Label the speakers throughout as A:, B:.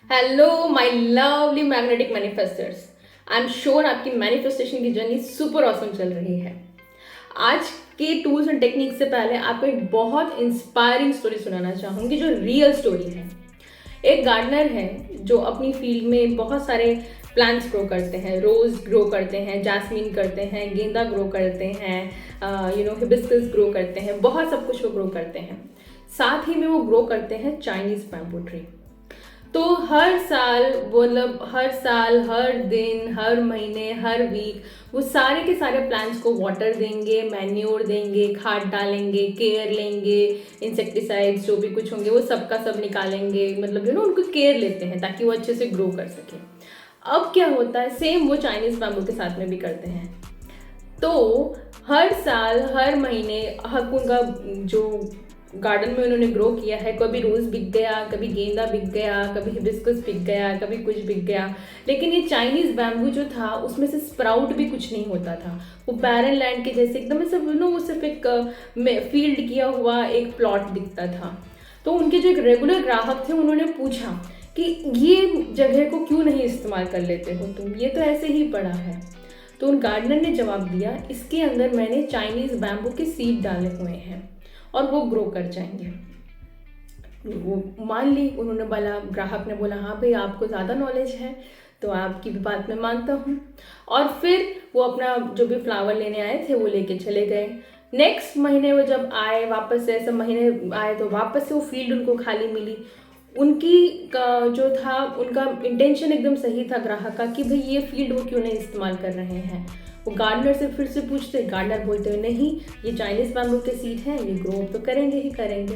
A: Hello my lovely magnetic manifesters. I am sure आपकी manifestation की journey super awesome चल रही है। आज के टूल्स एंड टेक्निक से पहले आपको एक बहुत इंस्पायरिंग स्टोरी सुनाना चाहूँगी जो रियल स्टोरी है। एक गार्डनर है जो अपनी फील्ड में बहुत सारे प्लांट्स ग्रो करते हैं, रोज ग्रो करते हैं, जैस्मीन करते हैं, गेंदा ग्रो करते हैं, हिबिस्कस ग्रो करते हैं, बहुत सब कुछ वो ग्रो करते हैं। साथ ही में वो ग्रो करते हैं चाइनीज बैम्बू ट्री। तो हर साल मतलब हर दिन, हर महीने, हर वीक वो सारे के सारे प्लांट्स को वाटर देंगे, मैन्योर देंगे, खाद डालेंगे, केयर लेंगे, इंसेक्टिसाइड्स जो भी कुछ होंगे वो सबका सब निकालेंगे, मतलब उनको केयर लेते हैं ताकि वो अच्छे से ग्रो कर सके। अब क्या होता है, सेम वो चाइनीज बैम्बू के साथ में भी करते हैं। तो हर साल, हर महीने, हर उनका जो गार्डन में उन्होंने ग्रो किया है, कभी रोज बिक गया, कभी गेंदा बिक गया, कभी हिबिस्कस बिक गया, कभी कुछ बिक गया, लेकिन ये चाइनीज बैम्बू जो था उसमें से स्प्राउट भी कुछ नहीं होता था। वो बैरन लैंड के जैसे एकदम ऐसा वो सिर्फ एक फील्ड किया हुआ एक प्लॉट दिखता था। तो उनके जो एक रेगुलर ग्राहक थे उन्होंने पूछा कि ये जगह को क्यों नहीं इस्तेमाल कर लेते हो तुम, ये तो ऐसे ही पड़ा है। तो उन गार्डनर ने जवाब दिया, इसके अंदर मैंने चाइनीज बैम्बू के सीड डाले हुए हैं और वो ग्रो कर जाएंगे। वो मान ली, उन्होंने बोला, ग्राहक ने बोला हाँ भाई आपको ज़्यादा नॉलेज है तो आपकी भी बात मैं मानता हूँ। और फिर वो अपना जो भी फ्लावर लेने आए थे वो लेके चले गए। नेक्स्ट महीने वो जब आए वापस से, ऐसे महीने आए तो वापस से वो फील्ड उनको खाली मिली। उनकी जो था उनका इंटेंशन एकदम सही था ग्राहक का कि भाई ये फील्ड वो क्यों नहीं इस्तेमाल कर रहे हैं। वो गार्डनर से फिर से पूछते, गार्डनर बोलते हुए नहीं ये चाइनीज बैम्बू के सीड हैं, ये ग्रो तो करेंगे ही करेंगे।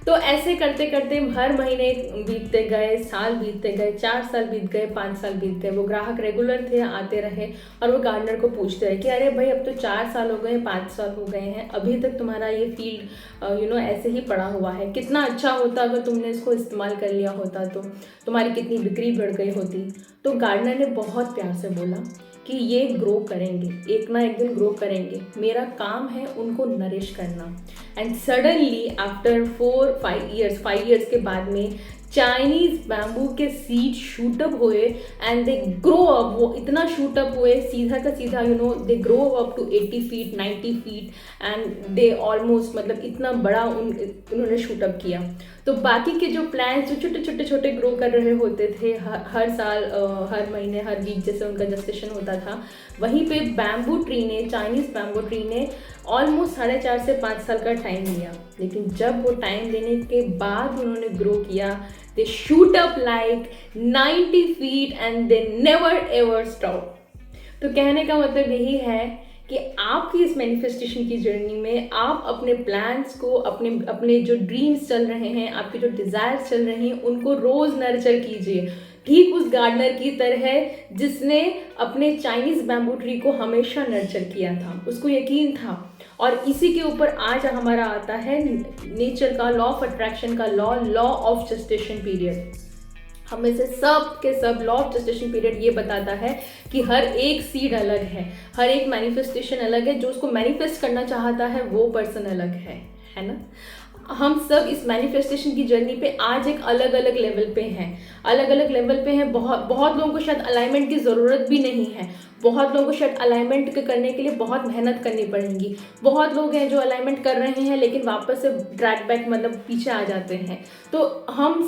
A: तो ऐसे करते करते हर महीने बीतते गए, साल बीतते गए, 4 साल बीत गए, 5 साल बीत गए। वो ग्राहक रेगुलर थे, आते रहे और वो गार्डनर को पूछते रहे कि अरे भाई अब तो 4 साल हो गए, 5 साल हो गए हैं, अभी तक तुम्हारा ये फील्ड ऐसे ही पड़ा हुआ है। कितना अच्छा होता अगर तुमने इसको इस्तेमाल कर लिया होता तो तुम्हारी कितनी बिक्री बढ़ गई होती। तो गार्डनर ने बहुत प्यार से बोला कि ये ग्रो करेंगे, एक ना एक दिन ग्रो करेंगे, मेरा काम है उनको नरिश करना। एंड सडनली आफ्टर 5 ईयर्स के बाद में चाइनीज बैम्बू के सीड शूटअप हुए एंड दे ग्रो अप। वो इतना शूटअप हुए सीधा का सीधा, they grow up to 80 feet, 90 feet and they almost, मतलब इतना बड़ा उन्होंने शूटअप किया। तो बाकी के जो प्लांट्स जो छोटे छोटे ग्रो कर रहे होते थे हर साल, हर महीने, हर वीक जैसे उनका जेस्टेशन होता था, वहीं पे बैम्बू ट्री ने, चाइनीज बैम्बू ट्री ने ऑलमोस्ट 4.5 से 5 साल का टाइम लिया। लेकिन जब वो टाइम लेने के बाद उन्होंने ग्रो किया, they shoot up like 90 feet and they never ever stop. तो कहने का मतलब यही है कि आपकी इस मैनिफेस्टेशन की जर्नी में आप अपने प्लान्स को, अपने अपने जो ड्रीम्स चल रहे हैं, आपके जो डिज़ायर्स चल रहे हैं, उनको रोज़ नर्चर कीजिए, ठीक उस गार्डनर की तरह जिसने अपने चाइनीज बैम्बू ट्री को हमेशा नर्चर किया था। उसको यकीन था। और इसी के ऊपर आज हमारा आता है नेचर का लॉ ऑफ अट्रैक्शन का लॉ ऑफ जेस्टेशन पीरियड। हमें से सब के सब लॉ ऑफ जेस्टेशन पीरियड ये बताता है कि हर एक सीड अलग है, हर एक मैनिफेस्टेशन अलग है, जो उसको मैनिफेस्ट करना चाहता है वो पर्सन अलग है ना। हम सब इस मैनिफेस्टेशन की जर्नी पे आज एक अलग अलग लेवल पे हैं, बहुत लोगों को शायद अलाइनमेंट की ज़रूरत भी नहीं है, बहुत लोगों को शायद अलाइनमेंट करने के लिए बहुत मेहनत करनी पड़ेगी। बहुत लोग हैं जो अलाइनमेंट कर रहे हैं लेकिन वापस से ड्रैग बैक, मतलब पीछे आ जाते हैं। तो हम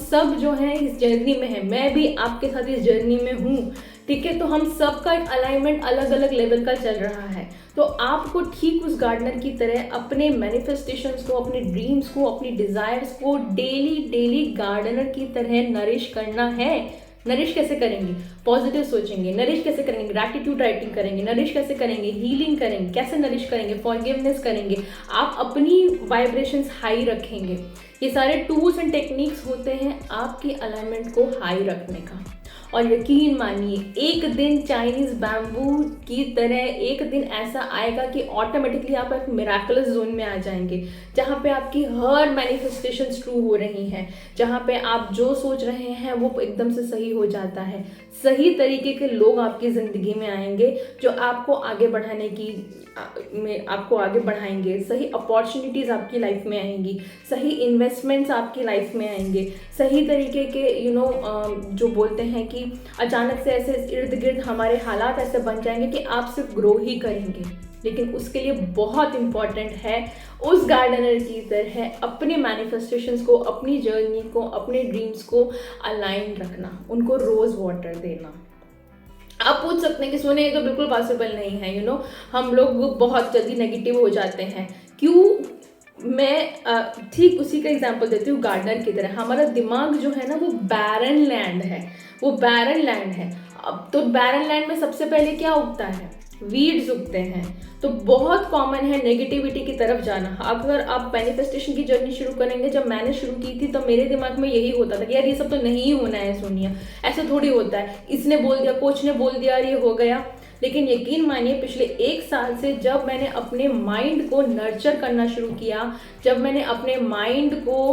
A: सब जो हैं इस जर्नी में हैं, मैं भी आपके साथ इस जर्नी में हूँ, ठीक है। तो हम सबका एक अलाइनमेंट अलग अलग लेवल का चल रहा है। तो आपको ठीक उस गार्डनर की तरह अपने मैनिफेस्टेशंस को, अपने ड्रीम्स को, अपनी डिज़ायर्स को डेली गार्डनर की तरह नरिश करना है। नरिश कैसे करेंगे? पॉजिटिव सोचेंगे। नरिश कैसे करेंगे? ग्रैटिट्यूड राइटिंग करेंगे। नरिश कैसे करेंगे? हीलिंग करेंगे। कैसे नरिश करेंगे? फॉरगिवनेस करेंगे। आप अपनी वाइब्रेशंस हाई रखेंगे। ये सारे टूल्स एंड टेक्निक्स होते हैं आपकी अलाइनमेंट को हाई रखने का। और यकीन मानिए एक दिन चाइनीज बैम्बू की तरह एक दिन ऐसा आएगा कि ऑटोमेटिकली आप एक मिराकुलस जोन में आ जाएंगे, जहाँ पे आपकी हर मैनिफेस्टेशन ट्रू हो रही हैं, जहाँ पे आप जो सोच रहे हैं वो एकदम से सही हो जाता है। सही तरीके के लोग आपकी ज़िंदगी में आएंगे जो आपको आगे बढ़ाने की आपको आगे बढ़ाएंगे। सही अपॉर्चुनिटीज़ आपकी लाइफ में आएंगी, सही इन्वेस्टमेंट्स आपकी लाइफ में आएंगे, सही तरीके के जो बोलते हैं कि अचानक से ऐसे इर्द गिर्द हमारे हालात ऐसे बन जाएंगे कि आप सिर्फ ग्रो ही करेंगे। लेकिन उसके लिए बहुत इम्पॉर्टेंट है उस गार्डनर की तरह अपने मैनिफेस्टेशंस को, अपनी जर्नी को, अपने ड्रीम्स को अलाइन रखना, उनको रोज़ वाटर देना। आप पूछ सकते हैं कि सोने ये तो बिल्कुल पॉसिबल नहीं है, हम लोग बहुत जल्दी नेगेटिव हो जाते हैं क्यों। मैं ठीक उसी का एग्जांपल देती हूँ गार्डनर की तरह। हमारा दिमाग जो है ना वो बैरन लैंड है, वो बैरन लैंड है। अब तो बैरन लैंड में सबसे पहले क्या उगता है? वीड्स उगते हैं। तो बहुत कॉमन है नेगेटिविटी की तरफ जाना। अगर आप मैनिफेस्टेशन की जर्नी शुरू करेंगे, जब मैंने शुरू की थी तो मेरे दिमाग में यही होता था कि यार ये सब तो नहीं होना है सोनिया, ऐसा थोड़ी होता है, इसने बोल दिया, कोच ने बोल दिया, ये हो गया। लेकिन यकीन मानिए पिछले 1 साल से जब मैंने अपने माइंड को नर्चर करना शुरू किया, जब मैंने अपने माइंड को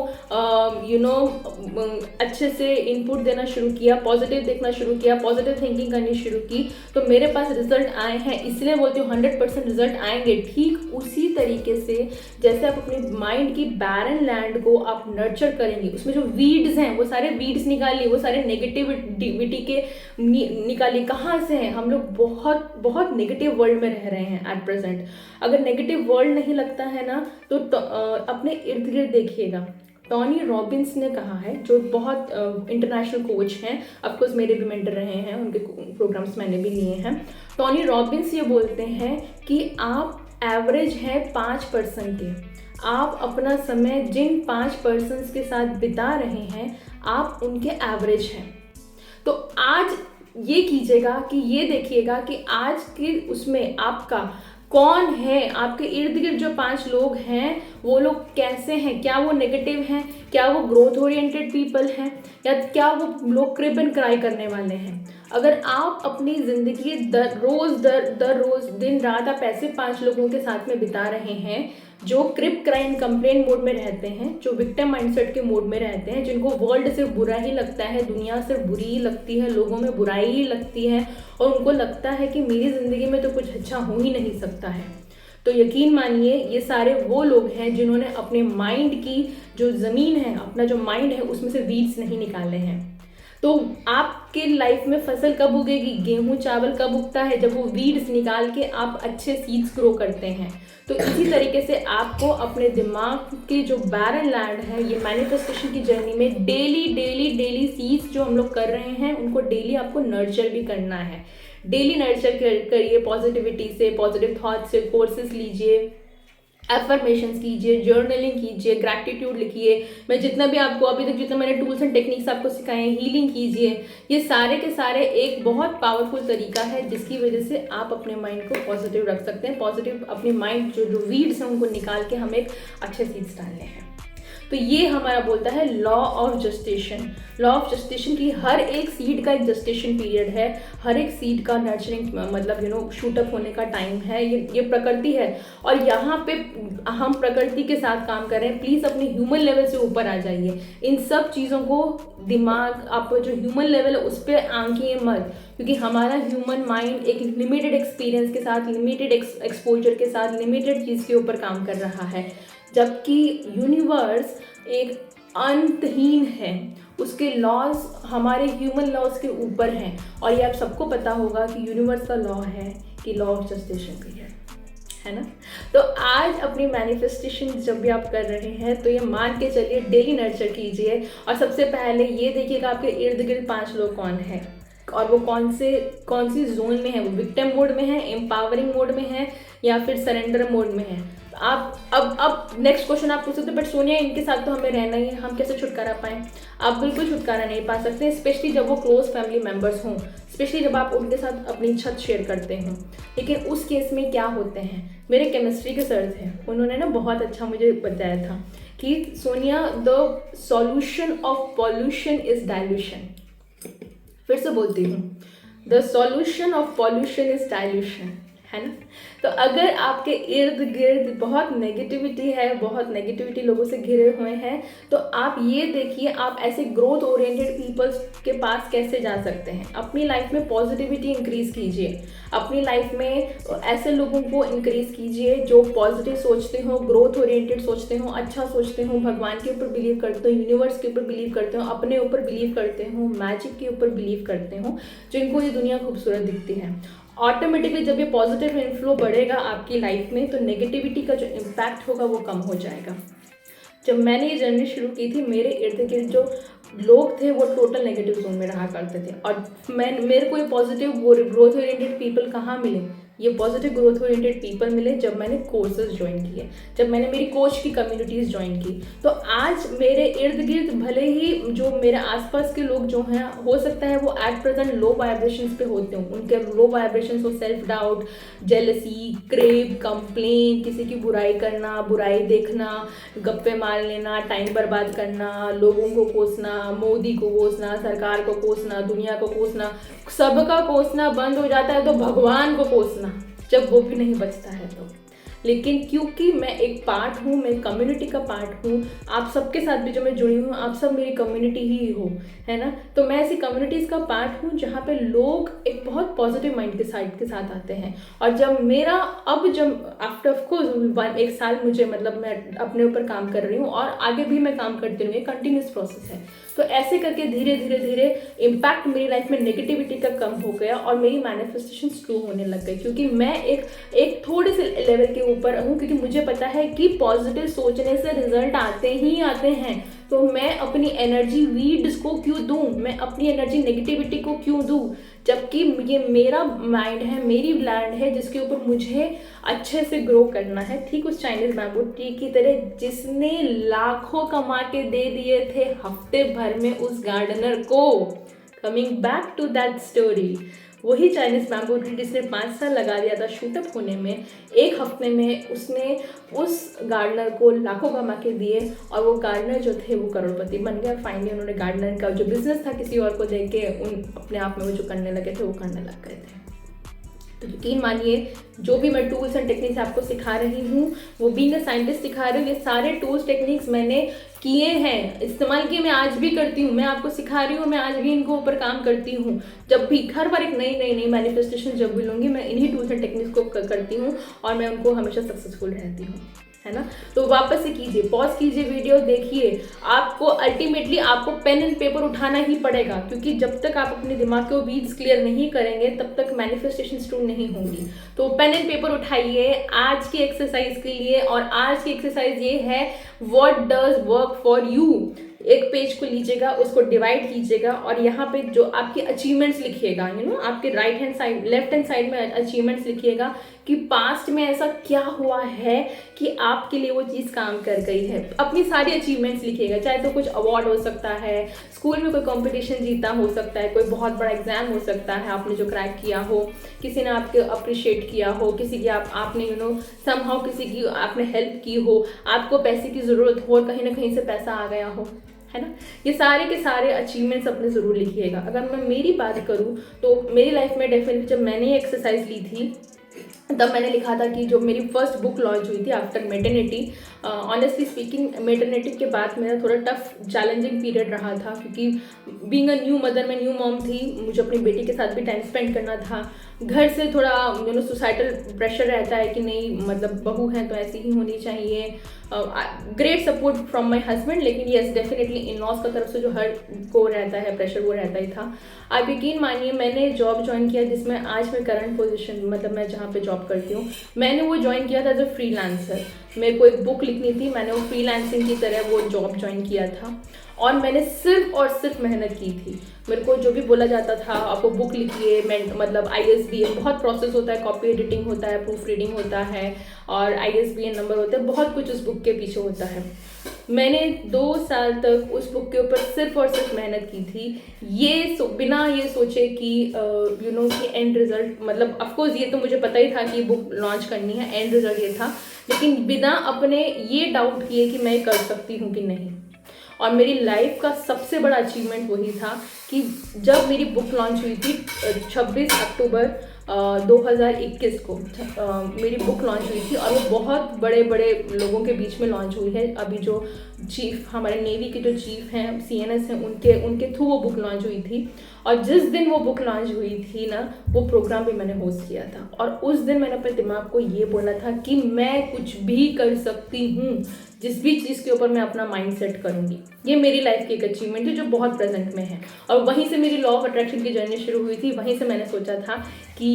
A: अच्छे से इनपुट देना शुरू किया, पॉजिटिव देखना शुरू किया, पॉजिटिव थिंकिंग करनी शुरू की, तो मेरे पास रिजल्ट आए हैं। इसलिए बोलती हूँ 100% रिजल्ट आएंगे। ठीक उसी तरीके से जैसे आप अपने माइंड की बैरन लैंड को आप नर्चर करेंगे, उसमें जो वीड्स हैं वो सारे वीड्स निकालिए, वो सारे नेगेटिविटी के निकालिए। कहाँ से हैं? हम लोग बहुत बहुत नेगेटिव वर्ल्ड में रह रहे हैं एट प्रेजेंट। अगर नेगेटिव वर्ल्ड नहीं लगता है ना तो अपने इर्द गिर्द देखिएगा। टोनी रॉबिन्स ने कहा है, जो बहुत इंटरनेशनल कोच हैं, ऑफकोर्स मेरे भी मेंटर रहे हैं, उनके प्रोग्राम्स मैंने भी लिए हैं। टोनी रॉबिन्स ये बोलते हैं कि आप एवरेज हैं 5% के। आप अपना समय जिन 5% के साथ बिता रहे हैं आप उनके एवरेज हैं। तो आज ये कीजिएगा कि ये देखिएगा कि आज के उसमें आपका कौन है, आपके इर्द गिर्द जो 5 लोग हैं वो लोग कैसे हैं, क्या वो नेगेटिव हैं, क्या वो ग्रोथ ओरिएंटेड पीपल हैं, या क्या वो लोग क्रिप एंड क्राई करने वाले हैं। अगर आप अपनी ज़िंदगी दर रोज़ दिन रात आप ऐसे 5 लोगों के साथ में बिता रहे हैं जो क्रिप क्राइम कंप्लेन मोड में रहते हैं, जो विक्टिम माइंडसेट के मोड में रहते हैं, जिनको वर्ल्ड सिर्फ बुरा ही लगता है, दुनिया सिर्फ बुरी ही लगती है, लोगों में बुराई ही लगती है, और उनको लगता है कि मेरी ज़िंदगी में तो कुछ अच्छा हो ही नहीं सकता है, तो यकीन मानिए ये सारे वो लोग हैं जिन्होंने अपने माइंड की जो ज़मीन है, अपना जो माइंड है उसमें से वीड्स नहीं निकाले हैं। तो आपके लाइफ में फसल कब उगेगी, गेहूं चावल कब उगता है? जब वो वीड्स निकाल के आप अच्छे सीड्स ग्रो करते हैं। तो इसी तरीके से आपको अपने दिमाग की जो बैरन लैंड है, ये मैनिफेस्टेशन की जर्नी में डेली सीड्स जो हम लोग कर रहे हैं उनको डेली आपको नर्चर भी करना है। डेली नर्चर करिए पॉजिटिविटी से, पॉजिटिव थॉट से, कोर्सेज लीजिए, एफर्मेशंस कीजिए, जर्नलिंग कीजिए, ग्रैटिट्यूड लिखिए। मैं जितना भी आपको अभी तक जितना मैंने टूल्स एंड टेक्निक्स आपको सिखाए हैं, हीलिंग कीजिए। ये सारे के सारे एक बहुत पावरफुल तरीका है जिसकी वजह से आप अपने माइंड को पॉजिटिव रख सकते हैं। पॉजिटिव अपने माइंड जो वीड्स हैं उनको निकाल के हमें एक अच्छे सीड्स डालने हैं। तो ये हमारा बोलता है law of gestation. Law of gestation की हर एक सीड का एक जस्टेशन पीरियड है, हर एक सीड का नर्चरिंग मतलब शूटअप होने का टाइम है। ये प्रकृति है और यहाँ पे हम प्रकृति के साथ काम कर रहे हैं। प्लीज़ अपने ह्यूमन लेवल से ऊपर आ जाइए। इन सब चीज़ों को दिमाग, आप जो ह्यूमन लेवल है उस पर आंकिए मत, क्योंकि हमारा ह्यूमन माइंड एक लिमिटेड एक्सपीरियंस के साथ, लिमिटेड एक्सपोजर के साथ, लिमिटेड चीज़ के ऊपर काम कर रहा है, जबकि यूनिवर्स एक अंतहीन है। उसके लॉज हमारे ह्यूमन लॉज के ऊपर हैं। और ये आप सबको पता होगा कि यूनिवर्स का लॉ है कि लॉ ऑफ जस्टेशन पीरियड है ना। तो आज अपनी मैनिफेस्टेशन जब भी आप कर रहे हैं तो ये मान के चलिए डेली नर्चर कीजिए। और सबसे पहले ये देखिएगा आपके इर्द गिर्द 5 लोग कौन है और वो कौन सी जोन में है। वो विक्टिम मोड में है, एम्पावरिंग मोड में है, या फिर सरेंडर मोड में है। आप अब नेक्स्ट क्वेश्चन आप पूछ सकते हो बट सोनिया इनके साथ तो हमें रहना ही है, हम कैसे छुटकारा पाएं? आप बिल्कुल छुटकारा नहीं पा सकते, स्पेशली जब वो क्लोज फैमिली मेम्बर्स हों, स्पेशली जब आप उनके साथ अपनी छत शेयर करते हों। लेकिन उस केस में क्या होते हैं, मेरे केमिस्ट्री के सर थे, उन्होंने ना बहुत अच्छा मुझे बताया था कि Sonia the solution of pollution is dilution. फिर से बोलती हूँ, the solution of pollution is dilution, है ना। तो अगर आपके इर्द गिर्द बहुत नेगेटिविटी है, बहुत नेगेटिविटी लोगों से घिरे हुए हैं, तो आप ये देखिए आप ऐसे ग्रोथ ओरिएंटेड पीपल्स के पास कैसे जा सकते हैं। अपनी लाइफ में पॉजिटिविटी इंक्रीज कीजिए, अपनी लाइफ में ऐसे लोगों को इंक्रीज कीजिए जो पॉजिटिव सोचते हो, ग्रोथ ओरिएंटेड सोचते हो, अच्छा सोचते हो, भगवान के ऊपर बिलीव करते हो, यूनिवर्स के ऊपर बिलीव करते हो, अपने ऊपर बिलीव करते हो, मैजिक के ऊपर बिलीव करते हो, जिनको ये दुनिया खूबसूरत दिखती है। ऑटोमेटिकली जब ये पॉजिटिव इन्फ्लो बढ़ेगा आपकी लाइफ में, तो नेगेटिविटी का जो इम्पैक्ट होगा वो कम हो जाएगा। जब मैंने ये जर्नी शुरू की थी, मेरे इर्द गिर्द जो लोग थे वो टोटल नेगेटिव जोन में रहा करते थे, और मेरे को ये पॉजिटिव ग्रोथ ओरिएंटेड पीपल कहाँ मिले? ये पॉजिटिव ग्रोथ ओरिएंटेड पीपल मिले जब मैंने कोर्सेज ज्वाइन किए, जब मैंने मेरी कोच की कम्युनिटीज़ ज्वाइन की। तो आज मेरे इर्द गिर्द भले ही जो मेरे आसपास के लोग जो हैं, हो सकता है वो एट प्रेजेंट लो वाइब्रेशंस पे होते हों, उनके लो वाइब्रेशंस हो self doubt, jealousy, crave, complain, किसी की बुराई करना, बुराई देखना, गप्पे मार लेना, टाइम बर्बाद करना, लोगों को कोसना, मोदी को कोसना, सरकार को कोसना, दुनिया को कोसना, सबका कोसना बंद हो जाता है तो भगवान को कोसना जब वो भी नहीं बचता है तो। लेकिन क्योंकि मैं एक पार्ट हूँ, मैं कम्युनिटी का पार्ट हूँ, आप सबके साथ भी जो मैं जुड़ी हूँ, आप सब मेरी कम्युनिटी ही हो, है ना। तो मैं ऐसी कम्युनिटीज़ का पार्ट हूँ जहाँ पे लोग एक बहुत पॉजिटिव माइंड के साथ आते हैं। और जब मेरा जब आफ्टर ऑफकोर्स 1 साल मुझे मतलब मैं अपने ऊपर काम कर रही हूँ और आगे भी मैं काम करती रहूँगी, कंटिन्यूस प्रोसेस है। तो ऐसे करके धीरे धीरे धीरे इम्पैक्ट मेरी लाइफ में नेगेटिविटी का कम हो गया और मेरी मैनिफेस्टेशन ट्रू होने लग गई, क्योंकि मैं एक थोड़े से लेवल के ऊपर हूँ, क्योंकि मुझे पता है कि पॉजिटिव सोचने से रिजल्ट आते ही आते हैं। तो मैं अपनी एनर्जी वीड्स को क्यों दूँ, मैं अपनी एनर्जी नेगेटिविटी को क्यों दूँ, जबकि ये मेरा माइंड है, मेरी लैंड है जिसके ऊपर मुझे अच्छे से ग्रो करना है। ठीक उस चाइनीज बैम्बू ट्री की तरह जिसने लाखों कमा के दे दिए थे हफ्ते भर में उस गार्डनर को। Coming back to that story, वही चाइनीज बैम्बू ट्री जिसने 5 साल लगा दिया था शूटअप होने में, 1 हफ्ते में उसने उस गार्डनर को लाखों कमा के दिए और वो गार्डनर जो थे वो करोड़पति बन गया। फाइनली उन्होंने गार्डनर का जो बिजनेस था किसी और को दे के उन अपने आप में वो जो करने लगे थे वो करने लग गए थे। तो यकीन मानिए जो भी मैं टूल्स एंड टेक्निक्स आपको सिखा रही हूँ वो बीइंग अ साइंटिस्ट सिखा रही हूँ। ये सारे टूल्स टेक्निक्स मैंने किए हैं, इस्तेमाल किए, मैं आज भी करती हूँ, मैं आपको सिखा रही हूँ, मैं आज भी इनको ऊपर काम करती हूँ। जब भी हर बार एक नई मैनिफेस्टेशन जब भी लूँगी मैं इन्हीं टूल्स एंड टेक्निक्स को करती हूँ और मैं उनको हमेशा सक्सेसफुल रहती हूँ, है ना। तो वापस से कीजिए, पॉज कीजिए वीडियो, देखिए। आपको अल्टीमेटली आपको पेन एंड पेपर उठाना ही पड़ेगा, क्योंकि जब तक आप अपने दिमाग के वीड्स क्लियर नहीं करेंगे तब तक मैनिफेस्टेशन ट्रू नहीं होंगी। तो पेन एंड पेपर उठाइए आज की एक्सरसाइज के लिए, और आज की एक्सरसाइज ये है, what does work for you. एक पेज को लीजिएगा, उसको डिवाइड कीजिएगा और यहाँ पे जो आपके अचीवमेंट्स लिखिएगा, आपके right hand side, left hand side में अचीवमेंट्स लिखिएगा कि पास्ट में ऐसा क्या हुआ है कि आपके लिए वो चीज़ काम कर गई है। अपनी सारी अचीवमेंट्स लिखिएगा, चाहे तो कुछ अवार्ड हो सकता है, स्कूल में कोई कंपटीशन जीता हो सकता है, कोई बहुत बड़ा एग्जाम हो सकता है आपने जो क्रैक किया हो, किसी ने आपके अप्रिशिएट किया हो, किसी की आपने समहाउ किसी की आपने हेल्प की हो, आपको पैसे की ज़रूरत हो और कहीं ना कहीं से पैसा आ गया हो, है ना। ये सारे के सारे अचीवमेंट्स अपने ज़रूर लिखिएगा। अगर मैं मेरी बात करूँ तो मेरी लाइफ में डेफिनेटली जब मैंने ये एक्सरसाइज ली थी तब मैंने लिखा था कि जो मेरी फर्स्ट बुक लॉन्च हुई थी after maternity, honestly speaking maternity के बाद मेरा थोड़ा टफ चैलेंजिंग पीरियड रहा था, क्योंकि बीइंग अ न्यू मदर, मैं न्यू मॉम थी, मुझे अपनी बेटी के साथ भी टाइम स्पेंड करना था। घर से थोड़ा सोसाइटल प्रेशर रहता है कि नहीं मतलब बहू है तो ऐसी ही होनी चाहिए। Great support from my husband, लेकिन येस डेफिनेटली इन लॉज का तरफ से जो हर को रहता है प्रेशर वो रहता ही था। आप यकीन मानिए मैंने जॉब ज्वाइन किया जिसमें आज मैं करंट पोजीशन मतलब मैं जहाँ पे जॉब करती हूँ, मैंने वो ज्वाइन किया था एज अ फ्रीलांसर। मेरे को एक बुक लिखनी थी, मैंने वो फ्रीलांसिंग की तरह वो जॉब ज्वाइन किया था और मैंने सिर्फ और सिर्फ मेहनत की थी। मेरे को जो भी बोला जाता था आपको बुक लिखिए, मतलब ISBN बहुत प्रोसेस होता है, कॉपी एडिटिंग होता है, प्रूफ रीडिंग होता है और ISBN नंबर होता है, बहुत कुछ उस बुक के पीछे होता है। मैंने 2 साल तक उस बुक के ऊपर सिर्फ और सिर्फ मेहनत की थी, बिना ये सोचे कि कि एंड रिजल्ट, मतलब ऑफकोर्स ये तो मुझे पता ही था कि बुक लॉन्च करनी है, एंड रिजल्ट ये था, लेकिन बिना अपने ये डाउट किए कि मैं कर सकती हूँ कि नहीं। और मेरी लाइफ का सबसे बड़ा अचीवमेंट वही था कि जब मेरी बुक लॉन्च हुई थी 26 अक्टूबर 2021 को मेरी बुक लॉन्च हुई थी, और वो बहुत बड़े बड़े लोगों के बीच में लॉन्च हुई है। अभी जो चीफ हमारे नेवी के जो चीफ हैं, CNS हैं, उनके थ्रू वो बुक लॉन्च हुई थी। और जिस दिन वो बुक लॉन्च हुई थी ना, वो प्रोग्राम भी मैंने होस्ट किया था, और उस दिन मैंने अपने दिमाग को ये बोला था कि मैं कुछ भी कर सकती हूँ, जिस भी चीज़ के ऊपर मैं अपना माइंड सेट करूँगी। ये मेरी लाइफ की एक अचीवमेंट है जो बहुत प्रेजेंट में है, और वहीं से मेरी लॉ ऑफ अट्रैक्शन की जर्नी शुरू हुई थी। वहीं से मैंने सोचा था कि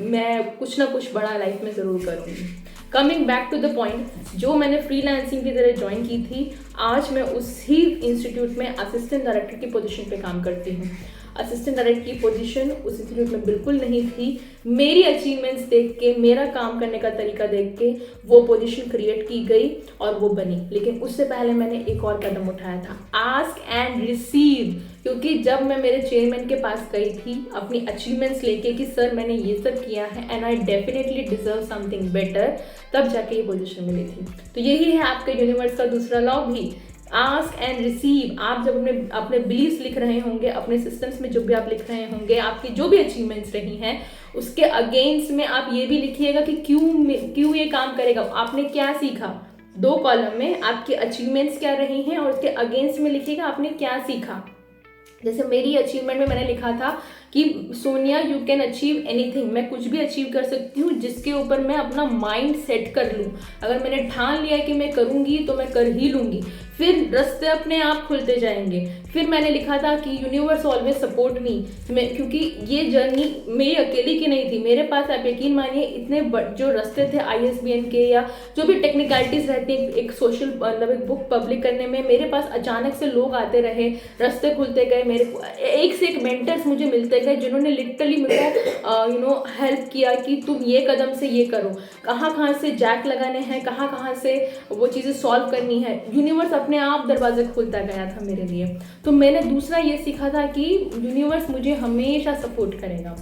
A: मैं कुछ ना कुछ बड़ा लाइफ में ज़रूर करूँगी। Coming back to the point, जो मैंने फ्रीलांसिंग की तरह ज्वाइन की थी, आज मैं उसी इंस्टीट्यूट में असिस्टेंट डायरेक्टर की पोजीशन पे काम करती हूँ। असिस्टेंट डायरेक्टर की पोजीशन उस इंस्टीट्यूट में बिल्कुल नहीं थी। मेरी अचीवमेंट्स देख के, मेरा काम करने का तरीका देख के वो पोजीशन क्रिएट की गई और वो बनी। लेकिन उससे पहले मैंने एक और कदम उठाया था, आस्क एंड रिसीव। क्योंकि जब मैं मेरे चेयरमैन के पास गई थी अपनी अचीवमेंट्स लेके कि सर मैंने ये सब किया है and I definitely deserve something better, तब जाके ये पोजीशन मिली थी। तो यही है आपके यूनिवर्स का दूसरा लॉ भी, आस्क एंड रिसीव। आप जब अपने बिलीव्स लिख रहे होंगे, अपने सिस्टम्स में जो भी आप लिख रहे होंगे, आपकी जो भी अचीवमेंट्स रही हैं, उसके अगेंस्ट में आप ये भी लिखिएगा कि क्यों ये काम करेगा, आपने क्या सीखा। 2 कॉलम में आपकी अचीवमेंट्स क्या रही हैं और उसके अगेंस्ट में लिखिएगा आपने क्या सीखा। जैसे मेरी अचीवमेंट में मैंने लिखा था कि Sonia you can achieve anything, मैं कुछ भी अचीव कर सकती हूँ जिसके ऊपर मैं अपना माइंड सेट कर लूँ। अगर मैंने ठान लिया है कि मैं करूँगी तो मैं कर ही लूँगी, फिर रास्ते अपने आप खुलते जाएंगे। फिर मैंने लिखा था कि यूनिवर्स ऑलवेज सपोर्ट मी, क्योंकि ये जर्नी मेरी अकेली की नहीं थी। मेरे पास आप यकीन मानिए इतने जो रास्ते थे ISBN के, या जो भी टेक्निकलिटीज रहती हैं एक सोशल मतलब एक बुक पब्लिक करने में, मेरे पास अचानक से लोग आते रहे, रास्ते खुलते गए, मेरे एक से एक मेंटर्स मुझे मिलते गए जिन्होंने लिटरली मुझे हेल्प किया कि तुम ये कदम से ये करो, कहाँ से जैक लगाने हैं, कहाँ से वो चीज़ें सॉल्व करनी है। यूनिवर्स अपने आप दरवाजे खोलता गया था मेरे लिए। तो मैंने दूसरा ये सीखा था कि यूनिवर्स मुझे हमेशा सपोर्ट करेगा।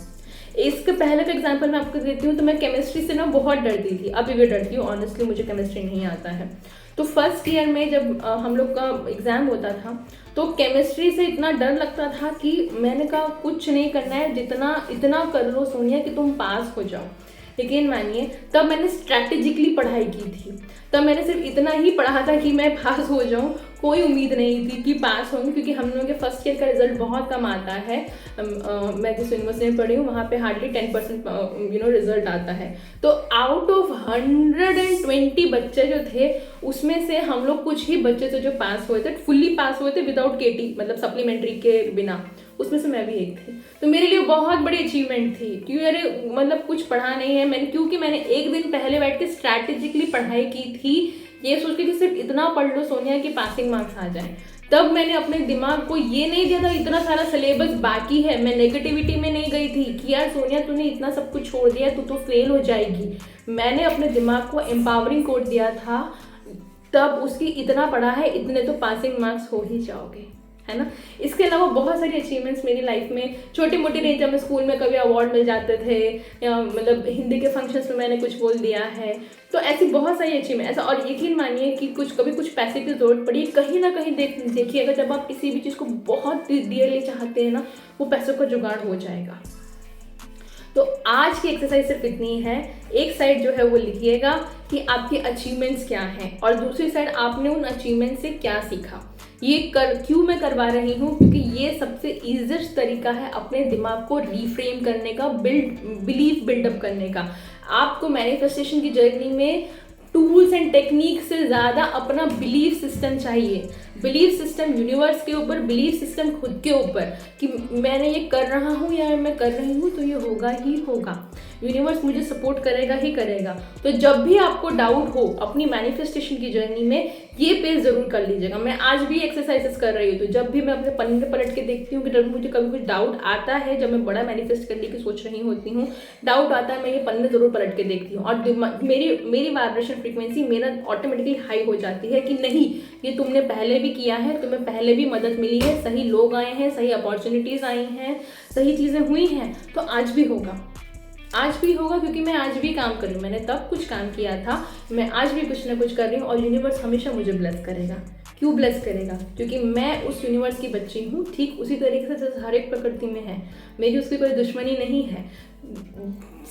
A: इसके पहले का एग्जांपल मैं आपको देती हूँ। तो मैं केमिस्ट्री से ना बहुत डरती थी, अभी भी डरती हूँ, ऑनेस्टली मुझे केमिस्ट्री नहीं आता है। तो फर्स्ट ईयर में जब हम लोग का एग्ज़ाम होता था तो केमिस्ट्री से इतना डर लगता था कि मैंने कहा कुछ नहीं करना है, इतना कर लो सोनिया कि तुम पास हो जाओ। यकीन मानिए तब मैंने स्ट्रैटेजिकली पढ़ाई की थी, तब मैंने सिर्फ इतना ही पढ़ा था कि मैं पास हो जाऊं। कोई उम्मीद नहीं थी कि पास होंगी, क्योंकि हम लोगों के फर्स्ट ईयर का रिजल्ट बहुत कम आता है। मैं जिस यूनिवर्सिटी में पढ़ी हूँ वहाँ पे हार्डली 10% रिजल्ट आता है। तो आउट ऑफ 120 बच्चे जो थे उसमें से हम लोग कुछ ही बच्चे थे जो पास हुए थे, फुल्ली पास हुए थे विदाउट KT, मतलब सप्लीमेंट्री के बिना। उसमें से मैं भी एक थी। तो मेरे लिए बहुत बड़ी अचीवमेंट थी, क्योंकि अरे मतलब कुछ पढ़ा नहीं है क्योंकि मैंने एक दिन पहले बैठ के स्ट्रैटेजिकली पढ़ाई की थी, ये सोच के कि सिर्फ इतना पढ़ लो सोनिया कि पासिंग मार्क्स आ जाए। तब मैंने अपने दिमाग को ये नहीं दिया था इतना सारा सिलेबस बाकी है। मैं नेगेटिविटी में नहीं गई थी कि यार सोनिया तूने इतना सब कुछ छोड़ दिया, तू तो फेल हो जाएगी। मैंने अपने दिमाग को एम्पावरिंग कोड दिया था, तब उसकी इतना पढ़ा है, इतने तो पासिंग मार्क्स हो ही जाओगे, है ना। इसके अलावा बहुत सारी अचीवमेंट्स मेरी लाइफ में छोटी मोटी रही। जब मैं स्कूल में कभी अवार्ड मिल जाते थे, या मतलब हिंदी के फंक्शंस में मैंने कुछ बोल दिया है, तो ऐसी बहुत सारी अचीवमेंट ऐसा। और यकीन मानिए कि कभी कुछ पैसे की जरूरत पड़ी, कहीं ना कहीं देखिएगा जब आप किसी भी चीज़ को बहुत डियरली चाहते हैं ना, वो पैसों का जुगाड़ हो जाएगा। तो आज की एक्सरसाइज सिर्फ इतनी है, एक साइड जो है वो लिखिएगा कि आपकी अचीवमेंट्स क्या हैं, और दूसरी साइड आपने उन अचीवमेंट से क्या सीखा। ये क्यों मैं करवा रही हूँ, क्योंकि ये सबसे ईजिएस्ट तरीका है अपने दिमाग को रीफ्रेम करने का, बिलीफ बिल्डअप करने का। आपको मैनिफेस्टेशन की जर्नी में टूल्स एंड टेक्निक से ज़्यादा अपना बिलीफ सिस्टम चाहिए। बिलीफ सिस्टम यूनिवर्स के ऊपर, बिलीफ सिस्टम खुद के ऊपर कि मैंने ये कर रहा हूँ या मैं कर रही हूँ तो ये होगा ही होगा, यूनिवर्स मुझे सपोर्ट करेगा ही करेगा। तो जब भी आपको डाउट हो अपनी मैनिफेस्टेशन की जर्नी में, ये पेज ज़रूर कर लीजिएगा। मैं आज भी एक्सरसाइजेस कर रही हूँ, तो जब भी मैं अपने पन्ने पलट के देखती हूँ कि जब मुझे कभी कुछ डाउट आता है, जब मैं बड़ा मैनिफेस्ट करने की सोच रही होती हूँ, डाउट आता है, मैं ये पन्ने ज़रूर पलट के देखती हूँ, और मेरी वाइब्रेशन फ्रीक्वेंसी मेरा ऑटोमेटिकली हाई हो जाती है कि नहीं, ये तुमने पहले भी किया है, तुम्हें पहले भी मदद मिली है, सही लोग आए हैं, सही अपॉर्चुनिटीज़ आई हैं, सही चीज़ें हुई हैं, तो आज भी होगा। आज भी होगा क्योंकि मैं आज भी काम कर रही हूँ। मैंने तब कुछ काम किया था, मैं आज भी कुछ ना कुछ कर रही हूँ, और यूनिवर्स हमेशा मुझे ब्लेस करेगा। क्यों ब्लेस करेगा? क्योंकि मैं उस यूनिवर्स की बच्ची हूँ, ठीक उसी तरीके से जैसे हर एक प्रकृति में है, मेरी उसकी कोई दुश्मनी नहीं है।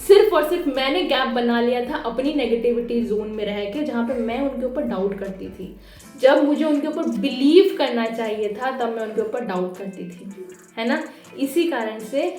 A: सिर्फ और सिर्फ मैंने गैप बना लिया था अपनी नेगेटिविटी जोन में रह के, जहाँ पे मैं उनके ऊपर डाउट करती थी। जब मुझे उनके ऊपर बिलीव करना चाहिए था तब मैं उनके ऊपर डाउट करती थी, है ना। इसी कारण से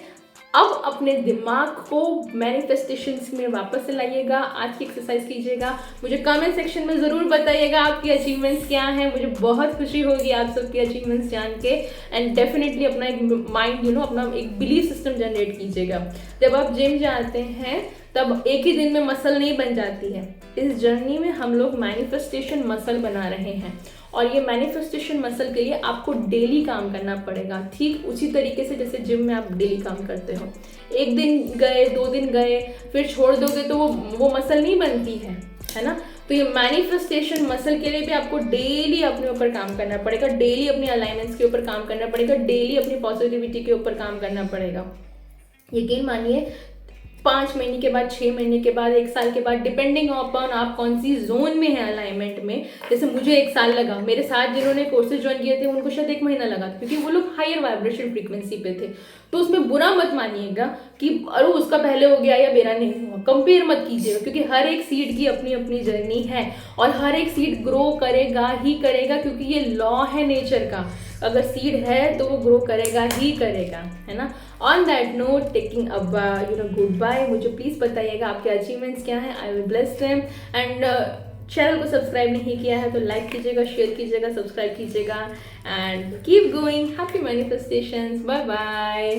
A: अब अपने दिमाग को मैनिफेस्टेशंस में वापस से लाइएगा। आज की एक्सरसाइज कीजिएगा, मुझे कमेंट सेक्शन में ज़रूर बताइएगा आपकी अचीवमेंट्स क्या हैं। मुझे बहुत खुशी होगी आप सबकी अचीवमेंट्स जान के। एंड डेफिनेटली अपना एक माइंड अपना एक बिलीफ सिस्टम जनरेट कीजिएगा। जब आप जिम जाते हैं तब एक ही दिन में मसल नहीं बन जाती है। इस जर्नी में हम लोग मैनिफेस्टेशन मसल बना रहे हैं, और ये मैनिफेस्टेशन मसल के लिए आपको डेली काम करना पड़ेगा, ठीक उसी तरीके से जैसे जिम में आप डेली काम करते हो। एक दिन गए, 2 दिन गए, फिर छोड़ दोगे तो वो मसल नहीं बनती है ना। तो ये मैनिफेस्टेशन मसल के लिए भी आपको डेली अपने ऊपर काम करना पड़ेगा, डेली अपने अलाइनमेंट्स के ऊपर काम करना पड़ेगा, डेली अपनी पॉजिटिविटी के ऊपर काम करना पड़ेगा। यकीन मानिए 5 महीने के बाद, 6 महीने के बाद, 1 साल के बाद, डिपेंडिंग अपॉन आप कौन सी जोन में है अलाइनमेंट में। जैसे मुझे 1 साल लगा, मेरे साथ जिन्होंने कोर्सेज ज्वाइन किए थे उनको शायद 1 महीना लगा, क्योंकि वो लोग हायर वाइब्रेशन फ्रीक्वेंसी पे थे। तो उसमें बुरा मत मानिएगा कि अरे उसका पहले हो गया या मेरा नहीं हुआ, कंपेयर मत कीजिएगा, क्योंकि हर एक सीड की अपनी अपनी जर्नी है और हर एक सीड ग्रो करेगा ही करेगा, क्योंकि ये लॉ है नेचर का। अगर सीड है तो वो ग्रो करेगा ही करेगा, है ना। ऑन दैट नोट, टेकिंग अब गुड बाय। मुझे प्लीज़ बताइएगा आपके अचीवमेंट्स क्या हैं, I will bless them. And channel को सब्सक्राइब नहीं किया है तो लाइक कीजिएगा, शेयर कीजिएगा, सब्सक्राइब कीजिएगा। And keep going, happy manifestations, bye bye.